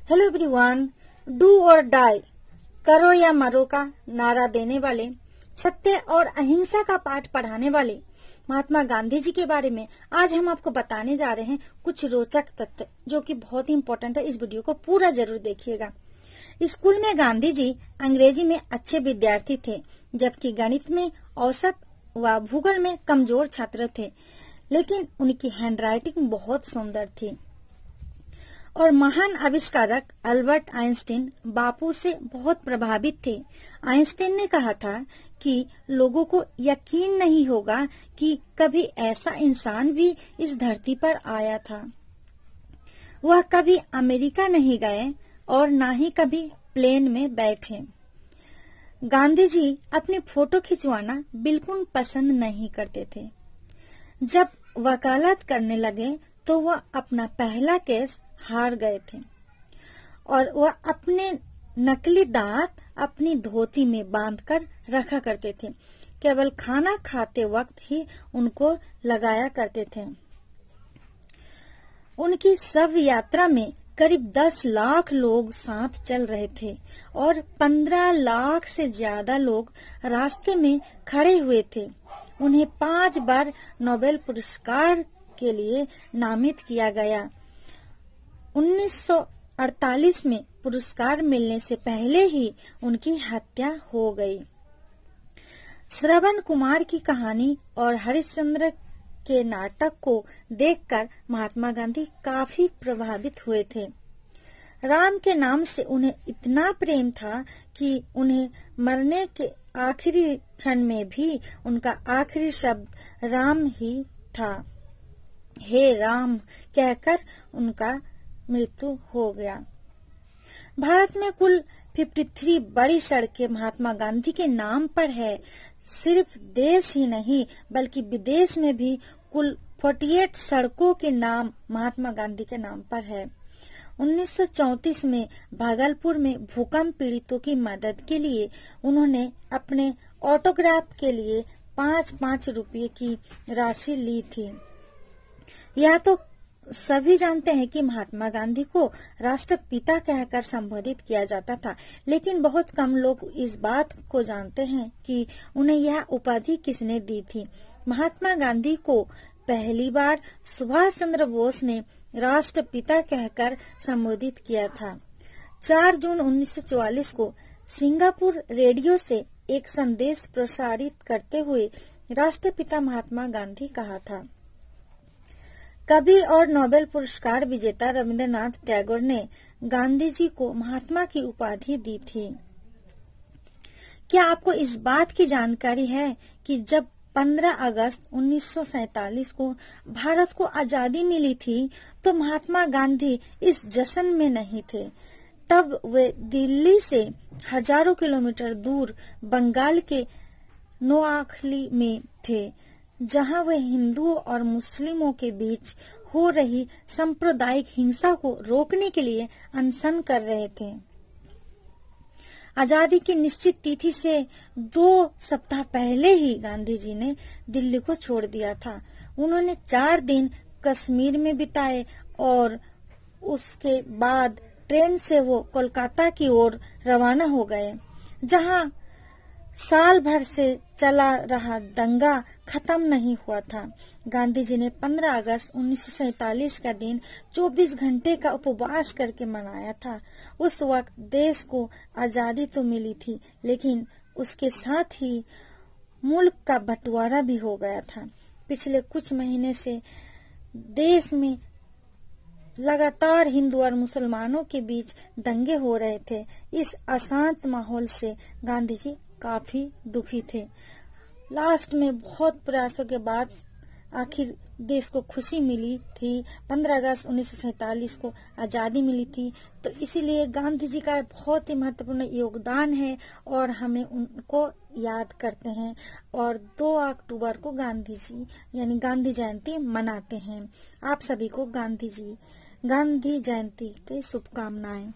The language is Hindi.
हेलो एवरीवन, डू और डाई, करो या मरो का नारा देने वाले, सत्य और अहिंसा का पाठ पढ़ाने वाले महात्मा गांधी जी के बारे में आज हम आपको बताने जा रहे हैं कुछ रोचक तथ्य जो कि बहुत ही इम्पोर्टेंट है। इस वीडियो को पूरा जरूर देखिएगा। स्कूल में गांधी जी अंग्रेजी में अच्छे विद्यार्थी थे, जबकि गणित में औसत व भूगोल में कमजोर छात्र थे, लेकिन उनकी हैंडराइटिंग बहुत सुंदर थी। और महान आविष्कारक अल्बर्ट आइंस्टीन बापू से बहुत प्रभावित थे। आइंस्टीन ने कहा था कि लोगों को यकीन नहीं होगा कि कभी ऐसा इंसान भी इस धरती पर आया था। वह कभी अमेरिका नहीं गए और ना ही कभी प्लेन में बैठे। गांधी जी अपनी फोटो खिंचवाना बिल्कुल पसंद नहीं करते थे। जब वकालत करने लगे तो वह अपना पहला केस हार गए थे और वह अपने नकली दांत अपनी धोती में बांधकर रखा करते थे। केवल खाना खाते वक्त ही उनको लगाया करते थे। उनकी शव यात्रा में करीब 10 लाख लोग साथ चल रहे थे और 15 लाख से ज्यादा लोग रास्ते में खड़े हुए थे। उन्हें 5 बार नोबेल पुरस्कार के लिए नामित किया गया। 1948 में पुरस्कार मिलने से पहले ही उनकी हत्या हो गई। श्रवण कुमार की कहानी और हरिश्चंद्र के नाटक को देखकर महात्मा गांधी काफी प्रभावित हुए थे। राम के नाम से उन्हें इतना प्रेम था कि उन्हें मरने के आखिरी क्षण में भी उनका आखिरी शब्द राम ही था। हे राम कहकर उनका मृत्यु हो गया। भारत में कुल 53 बड़ी सड़कें महात्मा गांधी के नाम पर है। सिर्फ देश ही नहीं बल्कि विदेश में भी कुल 48 सड़कों के नाम महात्मा गांधी के नाम पर है। 1934 में भागलपुर में भूकंप पीड़ितों की मदद के लिए उन्होंने अपने ऑटोग्राफ के लिए 5-5 रुपये की राशि ली थी। यह तो सभी जानते हैं कि महात्मा गांधी को राष्ट्रपिता कहकर संबोधित किया जाता था, लेकिन बहुत कम लोग इस बात को जानते हैं कि उन्हें यह उपाधि किसने दी थी। महात्मा गांधी को पहली बार सुभाष चंद्र बोस ने राष्ट्रपिता कहकर संबोधित किया था। 4 जून 1944 को सिंगापुर रेडियो से एक संदेश प्रसारित करते हुए राष्ट्रपिता महात्मा गांधी कहा था। कवि और नोबेल पुरस्कार विजेता रविंद्रनाथ टैगोर ने गांधी जी को महात्मा की उपाधि दी थी। क्या आपको इस बात की जानकारी है कि जब 15 अगस्त 1947 को भारत को आजादी मिली थी तो महात्मा गांधी इस जश्न में नहीं थे। तब वे दिल्ली से हजारों किलोमीटर दूर बंगाल के नोआखली में थे, जहां वे हिंदुओं और मुस्लिमों के बीच हो रही सांप्रदायिक हिंसा को रोकने के लिए अनशन कर रहे थे। आजादी की निश्चित तिथि से 2 सप्ताह पहले ही गांधी जी ने दिल्ली को छोड़ दिया था। उन्होंने 4 दिन कश्मीर में बिताए और उसके बाद ट्रेन से वो कोलकाता की ओर रवाना हो गए, जहां साल भर से चला रहा दंगा खत्म नहीं हुआ था। गांधी जी ने 15 अगस्त 1947 का दिन 24 घंटे का उपवास करके मनाया था। उस वक्त देश को आजादी तो मिली थी, लेकिन उसके साथ ही मुल्क का बंटवारा भी हो गया था। पिछले कुछ महीने से देश में लगातार हिंदू और मुसलमानों के बीच दंगे हो रहे थे। इस अशांत माहौल से गांधी जी काफी दुखी थे। लास्ट में बहुत प्रयासों के बाद आखिर देश को खुशी मिली थी। 15 अगस्त 1947 को आजादी मिली थी, तो इसीलिए गांधी जी का बहुत ही महत्वपूर्ण योगदान है और हमें उनको याद करते हैं। और 2 अक्टूबर को गांधी जी यानी गांधी जयंती मनाते हैं। आप सभी को गांधी जयंती की शुभकामनाएं।